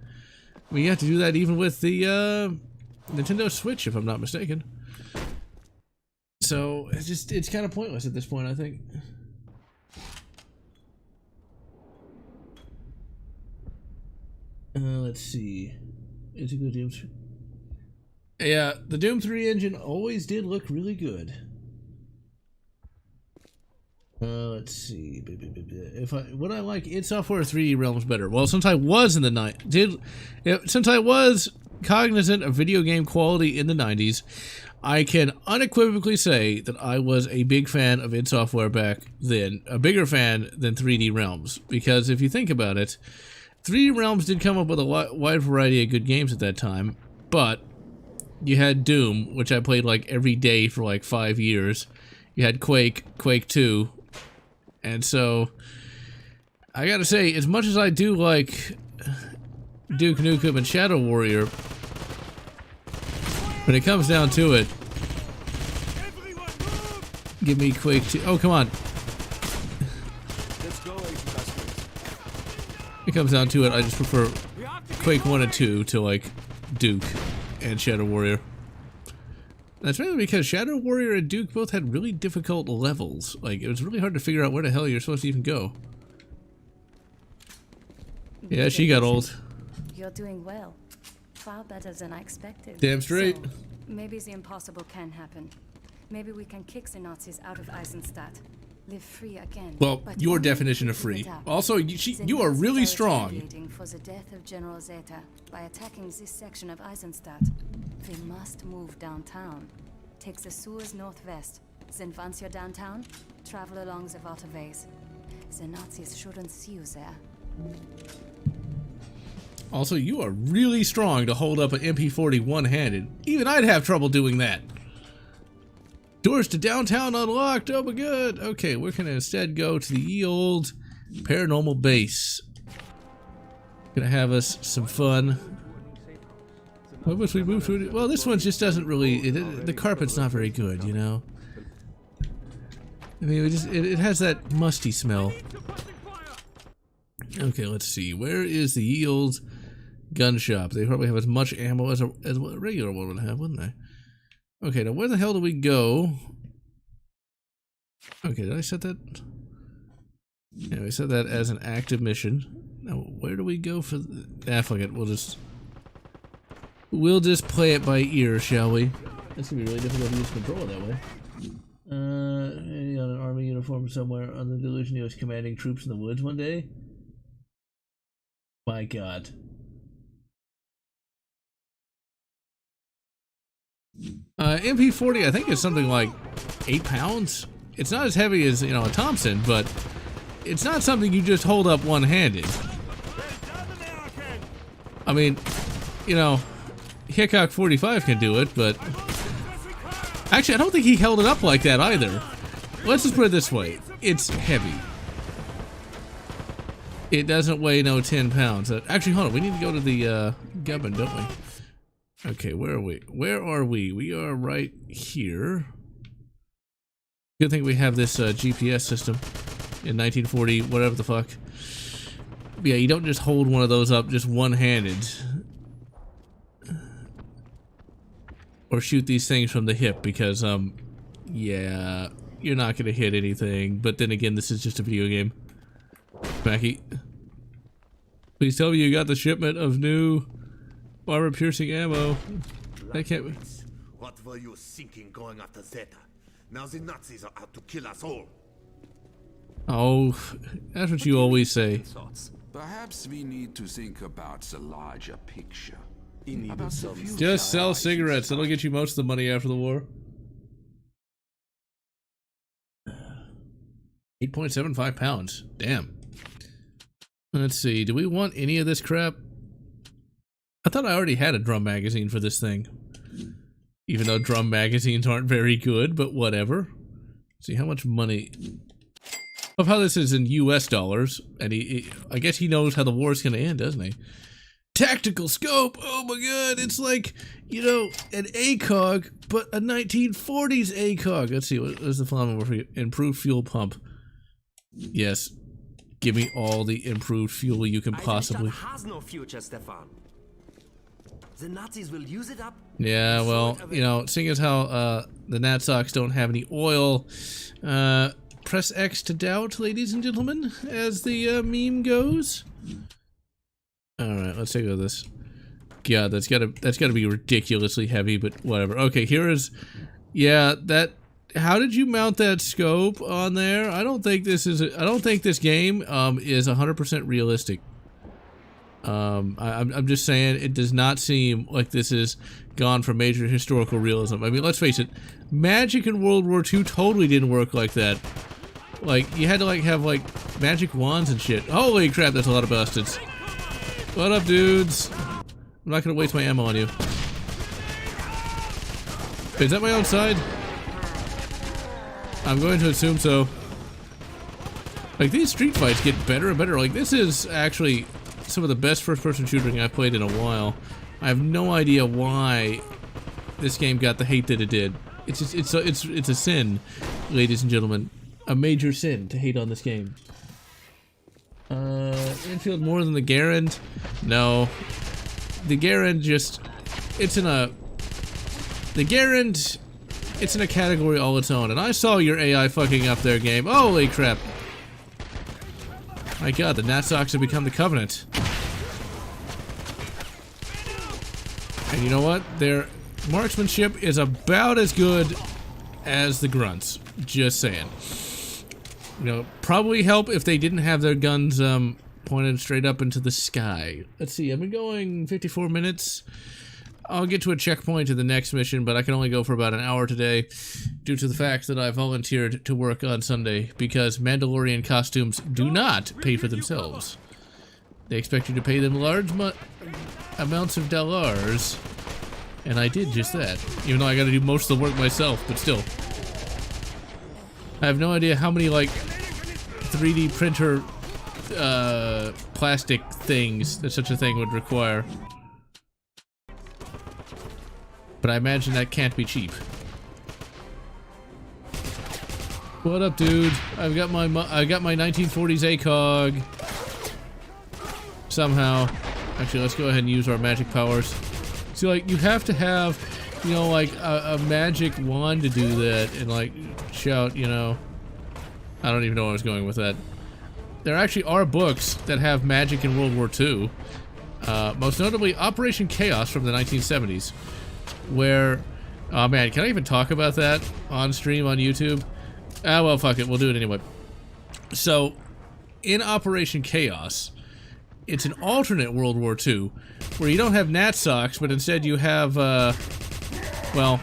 I mean, you have to do that even with the Nintendo Switch, if I'm not mistaken. So, it's kind of pointless at this point, I think. Let's see. It's a good Doom 3. Yeah, the Doom 3 engine always did look really good. Let's see. Would I like id Software 3D Realms better? Well, since I was in the since I was cognizant of video game quality in the 90s, I can unequivocally say that I was a big fan of id Software back then, a bigger fan than 3D Realms, because if you think about it, 3D Realms did come up with a wide variety of good games at that time, but you had Doom, which I played like every day for like 5 years. You had Quake 2, and so I gotta say, as much as I do like Duke Nukem and Shadow Warrior, when it comes down to it, give me Quake 2. Oh, come on. It comes down to it, I just prefer Quake 1 and 2 to like Duke and Shadow Warrior. That's mainly because Shadow Warrior and Duke both had really difficult levels. Like, it was really hard to figure out where the hell you're supposed to even go. Yeah, she got old. You're doing well. Far better than I expected. Damn straight. So, maybe the impossible can happen. Maybe we can kick the Nazis out of Eisenstadt. Live free again. Well, but your only definition of if we free. give it up. Also, you are really strong. For the death of General Zeta by attacking this section of Eisenstadt. We must move downtown. Take the sewers northwest. Then once you're downtown, travel along the waterways. The Nazis shouldn't see you there. Also, you are really strong to hold up an MP40 one-handed. Even I'd have trouble doing that. Doors to downtown unlocked. Oh my god. Okay, we're gonna instead go to the ye old paranormal base. Gonna have us some fun. What wish we moved to it? Well, this one just doesn't really. The carpet's not very good, you know. I mean, it has that musty smell. Okay, let's see. Where is the ye old gun shop? They probably have as much ammo as a regular one would have, wouldn't they? Okay, now where the hell do we go? Okay, did I set that? Yeah, we set that as an active mission. Now, where do we go for? Fuck it. We'll just play it by ear, shall we? That's gonna be really difficult to use control that way. Maybe on an army uniform somewhere on the delusion he was commanding troops in the woods one day. My God. MP40, I think, is something like 8 pounds. It's not as heavy as, you know, a Thompson, but it's not something you just hold up one-handed. I mean, you know, Hickok 45 can do it, but actually, I don't think he held it up like that either. Let's just put it this way. It's heavy. It doesn't weigh no 10 pounds. Actually, hold on. We need to go to the gubbin, don't we? Okay, where are we? Where are we? We are right here. Good thing we have this GPS system in 1940, whatever the fuck. But yeah, you don't just hold one of those up just one-handed. Or shoot these things from the hip because, yeah, you're not gonna hit anything. But then again, this is just a video game. Mackie, please tell me you got the shipment of new armor-piercing ammo. I can't. What were you thinking going after Zeta? Now the Nazis are out to kill us all. Oh, that's what you always say. Perhaps we need to think about the larger picture. Just sell cigarettes. That'll get you most of the money after the war. 8.75 pounds. Damn. Let's see. Do we want any of this crap? I thought I already had a drum magazine for this thing. Even though drum magazines aren't very good, but whatever. See how much money. Of how this is in US dollars. And I guess he knows how the war's gonna end, doesn't he? Tactical scope! Oh my god, it's like, you know, an ACOG, but a 1940s ACOG. Let's see, what is the following for you? Improved fuel pump. Yes. Give me all the improved fuel you can possibly. Has no future, Stefan. The Nazis will use it up. Yeah, well, you know, seeing as how the Natsocks don't have any oil, press X to doubt, ladies and gentlemen, as the meme goes. Alright, let's take a look at this. God, that's gotta be ridiculously heavy, but whatever. Okay, here is, yeah, that, how did you mount that scope on there? I don't think this is, I don't think this game, is 100% realistic. I'm just saying, it does not seem like this is gone for major historical realism. I mean, let's face it, magic in World War II totally didn't work like that. Like, you had to, like, have, like, magic wands and shit. Holy crap, that's a lot of bastards. What up, dudes? I'm not gonna waste my ammo on you. Is that my own side? I'm going to assume so. Like, these street fights get better and better. Like, this is actually some of the best first-person shooting I've played in a while. I have no idea why this game got the hate that it did. It's just, it's a sin, ladies and gentlemen. A major sin to hate on this game. Infield more than the Garand? No. The Garand just, it's in a category all its own, and I saw your AI fucking up their game. Holy crap. My god, the Natsocks have become the Covenant. And you know what? Their marksmanship is about as good as the Grunts. Just saying. You know, probably help if they didn't have their guns pointed straight up into the sky. Let's see, I've been going 54 minutes. I'll get to a checkpoint to the next mission, but I can only go for about an hour today due to the fact that I volunteered to work on Sunday because Mandalorian costumes do not pay for themselves. They expect you to pay them large amounts of dollars, and I did just that. Even though I gotta do most of the work myself, but still. I have no idea how many, like, 3D printer, plastic things that such a thing would require. But I imagine that can't be cheap. What up, dude? I got my 1940s ACOG. Somehow. Actually, let's go ahead and use our magic powers. See, like, you have to have, you know, like, a magic wand to do that, and, like, shout, you know. I don't even know where I was going with that. There actually are books that have magic in World War II. Most notably, Operation Chaos from the 1970s. Where, oh man, can I even talk about that on stream on YouTube? Ah, well, fuck it, we'll do it anyway. So, in Operation Chaos, it's an alternate World War II, where you don't have Natsocks, but instead you have, well,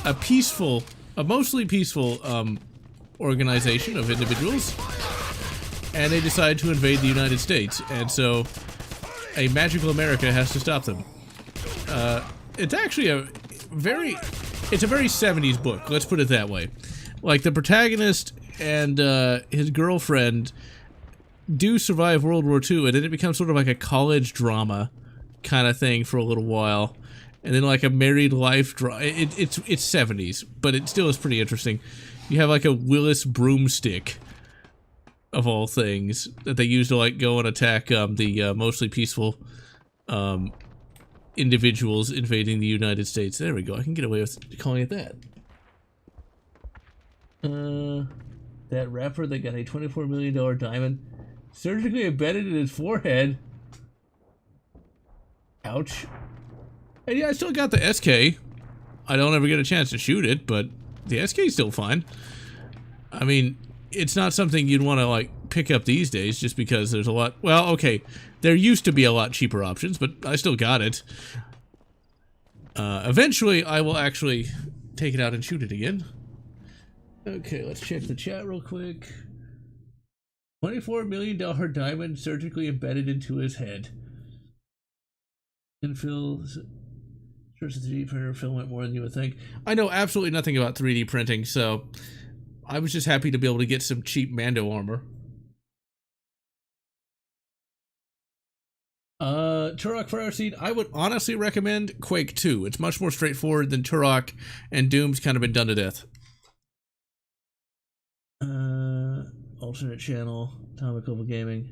a mostly peaceful organization of individuals, and they decide to invade the United States, and so a magical America has to stop them. It's actually it's a very 70s book, let's put it that way. Like, the protagonist and his girlfriend do survive World War II, and then it becomes sort of like a college drama kind of thing for a little while, and then like a married life drama. It's 70s, but it still is pretty interesting. You have like a Willis broomstick, of all things, that they use to like go and attack the mostly peaceful individuals invading the United States. There we go. I can get away with calling it that. That rapper that got a $24 million diamond surgically embedded in his forehead. Ouch. And yeah, I still got the SK. I don't ever get a chance to shoot it, but the SK is still fine. I mean, it's not something you'd want to like pick up these days just because there's a lot. Well, okay, there used to be a lot cheaper options, but I still got it. Eventually, I will actually take it out and shoot it again. Okay, let's check the chat real quick. $24 million diamond surgically embedded into his head. Infill. Search the 3D printer filament more than you would think. I know absolutely nothing about 3D printing, so I was just happy to be able to get some cheap Mando armor. Turok Fire Seed, I would honestly recommend Quake 2. It's much more straightforward than Turok, and Doom's kind of been done to death. Alternate channel, Atomic Oval Gaming.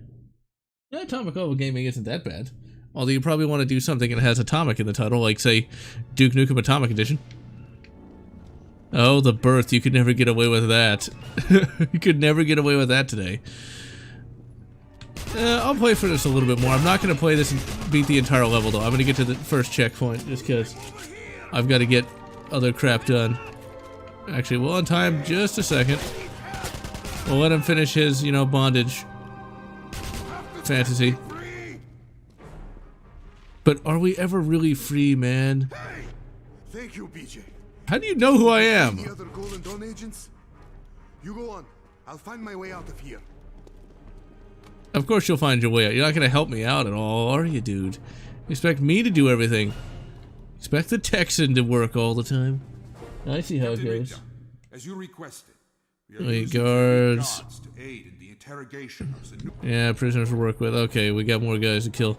Yeah, Atomic Oval Gaming isn't that bad. Although you probably want to do something that has Atomic in the title, like, say, Duke Nukem Atomic Edition. Oh, the birth. You could never get away with that. You could never get away with that today. I'll play for this a little bit more. I'm not going to play this and beat the entire level, though. I'm going to get to the first checkpoint, just because I've got to get other crap done. Actually, we'll on-time just a second. We'll let him finish his, you know, bondage fantasy. But are we ever really free, man? Hey! Thank you, BJ. How do you know who I am? Any other Golden Dawn agents? You go on. I'll find my way out of here. Of course you'll find your way out. You're not gonna help me out at all, are you, dude? You expect me to do everything. Expect the Texan to work all the time. I see how it goes. As you requested, Wait, guards. to aid in the interrogation of the new Yeah, prisoners to work with. Okay, we got more guys to kill.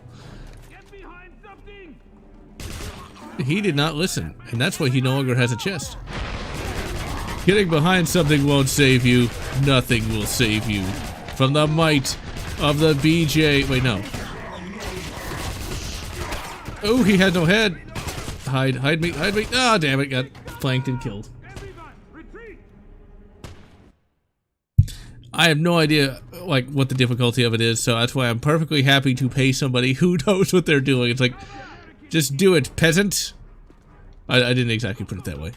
He did not listen, and that's why he no longer has a chest. Getting behind something won't save you. Nothing will save you. From the might of the BJ. Wait, no. Oh, he had no head. Hide me, hide me. Ah, oh, damn it, got flanked and killed. I have no idea, like, what the difficulty of it is, so that's why I'm perfectly happy to pay somebody who knows what they're doing. It's like, just do it, peasant. I didn't exactly put it that way.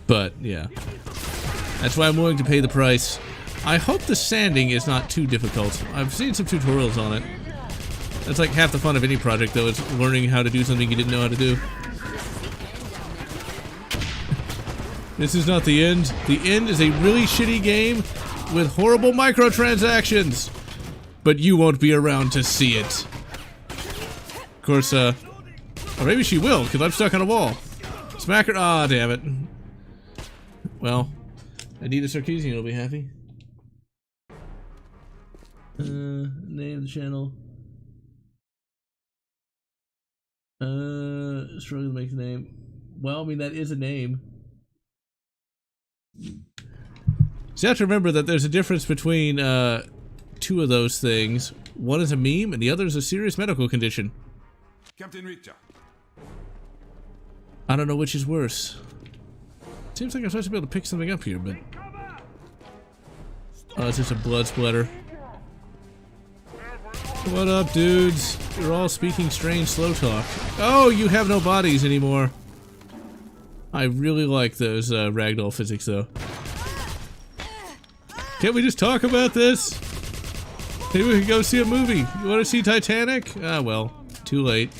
But, yeah. That's why I'm willing to pay the price. I hope the sanding is not too difficult. I've seen some tutorials on it. That's like half the fun of any project, though, is learning how to do something you didn't know how to do. This is not the end. The end is a really shitty game with horrible microtransactions. But you won't be around to see it. Of course, or maybe she will, because I'm stuck on a wall. Smack her. Ah, damn it. Well, Anita Sarkeesian will be happy. Name of the channel. Struggling to make the name. Well, I mean, that is a name. So you have to remember that there's a difference between two of those things. One is a meme, and the other is a serious medical condition. Captain Richter. I don't know which is worse. Seems like I'm supposed to be able to pick something up here, but... Oh, it's just a blood splatter. What up, dudes? You're all speaking strange slow talk. Oh, you have no bodies anymore. I really like those ragdoll physics, though. Can't we just talk about this? Maybe we can go see a movie. You want to see Titanic? Ah, well, too late.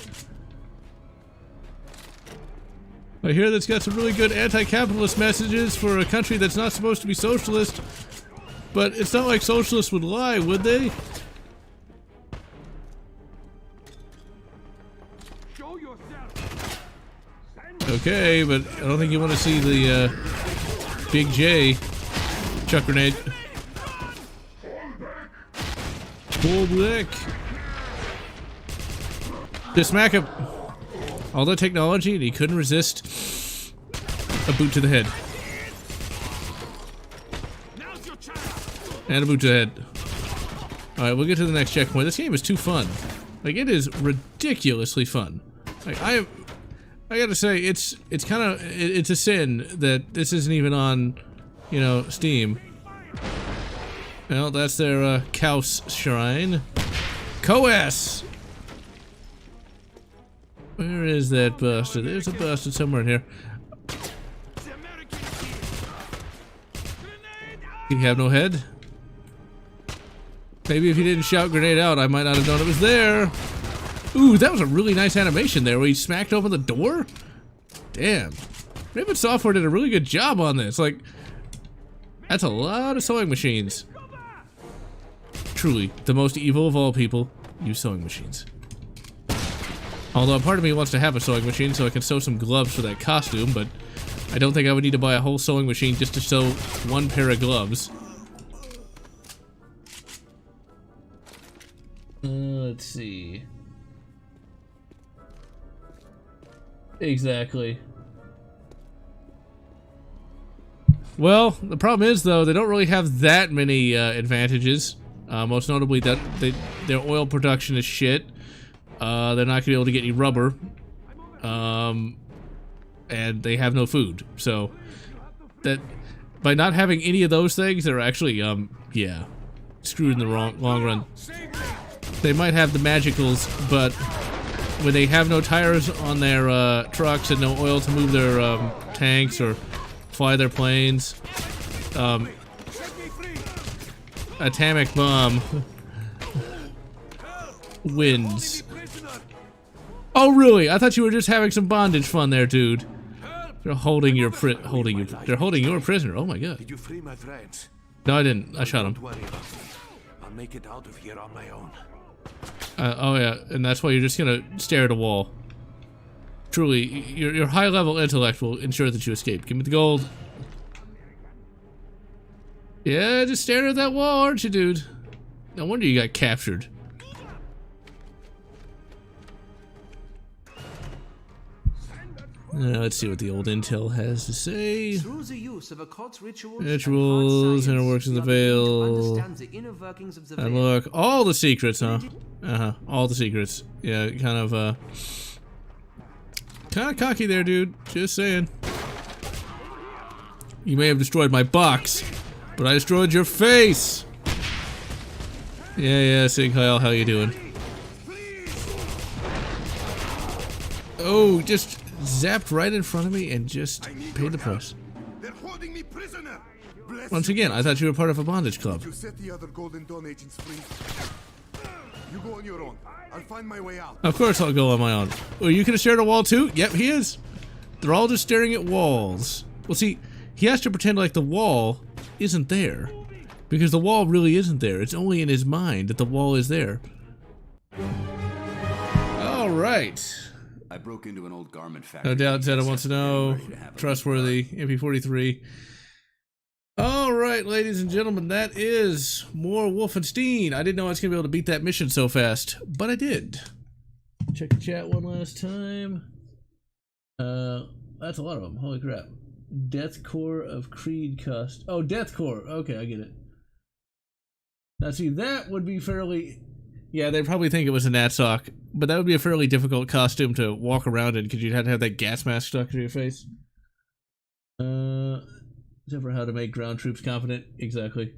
I hear that's got some really good anti-capitalist messages for a country that's not supposed to be socialist. But it's not like socialists would lie, would they? Okay, but I don't think you want to see the Big J chuck grenade. Fall back. Just smack him. All the technology, and he couldn't resist a boot to the head. And a boot to the head. Alright, we'll get to the next checkpoint. This game is too fun. Like, it is ridiculously fun. Like, I gotta say, it's kind of, it's a sin that this isn't even on, you know, Steam. Well, that's their, Kaus Shrine. Coas! Where is that bastard? There's a bastard somewhere in here. You have no head? Maybe if you didn't shout grenade out, I might not have known it was there. Ooh, that was a really nice animation there where he smacked open the door? Damn. Raven Software did a really good job on this. Like, that's a lot of sewing machines. Truly, the most evil of all people use sewing machines. Although part of me wants to have a sewing machine so I can sew some gloves for that costume, but I don't think I would need to buy a whole sewing machine just to sew one pair of gloves. Let's see. Exactly. Well, the problem is, though, they don't really have that many advantages. Most notably, that their oil production is shit. They're not going to be able to get any rubber. And they have no food. So, that by not having any of those things, they're actually, yeah, screwed in the long run. They might have the magicals, but when they have no tires on their trucks and no oil to move their tanks or fly their planes, atomic bomb wins. Oh really? I thought you were just having some bondage fun there, dude. They're holding your prisoner. Oh my god. Did you free my friends? No, I didn't. I shot him. Don't worry about me. I'll make it out of here on my own. Oh yeah, and that's why you're just gonna stare at a wall. Truly, your high-level intellect will ensure that you escape. Give me the gold. Yeah, just staring at that wall, aren't you, dude? No wonder you got captured. Let's see what the old intel has to say. Through the use of occult rituals, Inner workings of the Veil. Unlock all the secrets, huh? All the secrets. Yeah, kind of cocky there, dude. Just saying. You may have destroyed my box, but I destroyed your face. Yeah, Sig Heil, how you doing? Oh, just zapped right in front of me and just paid the price. They're holding me prisoner. Once again, I thought you were part of a bondage club. You set the other Golden Dawn agents free. You go on your own. I'll find my way out. Of course I'll go on my own. Oh, you could have shared a wall too? Yep, he is. They're all just staring at walls. Well, see, he has to pretend like the wall isn't there. Because the wall really isn't there. It's only in his mind that the wall is there. Alright. I broke into an old garment factory. No doubt Zeta wants to know. Trustworthy. MP43. Alright, ladies and gentlemen, that is more Wolfenstein. I didn't know I was going to be able to beat that mission so fast, but I did. Check the chat one last time. That's a lot of them. Holy crap. Deathcore of Creed Cust. Oh, Deathcore. Okay, I get it. Now, see, that would be fairly... Yeah, they'd probably think it was a Natsock, but that would be a fairly difficult costume to walk around in because you'd have to have that gas mask stuck to your face. Except for how to make ground troops competent. Exactly.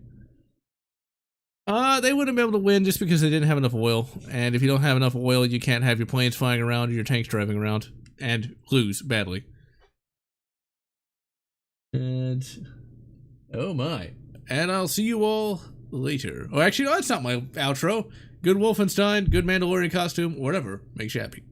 They wouldn't be able to win just because they didn't have enough oil. And if you don't have enough oil, you can't have your planes flying around or your tanks driving around. And lose badly. And... oh my. And I'll see you all later. Oh, actually, no, that's not my outro. Good Wolfenstein, good Mandalorian costume, whatever makes you happy.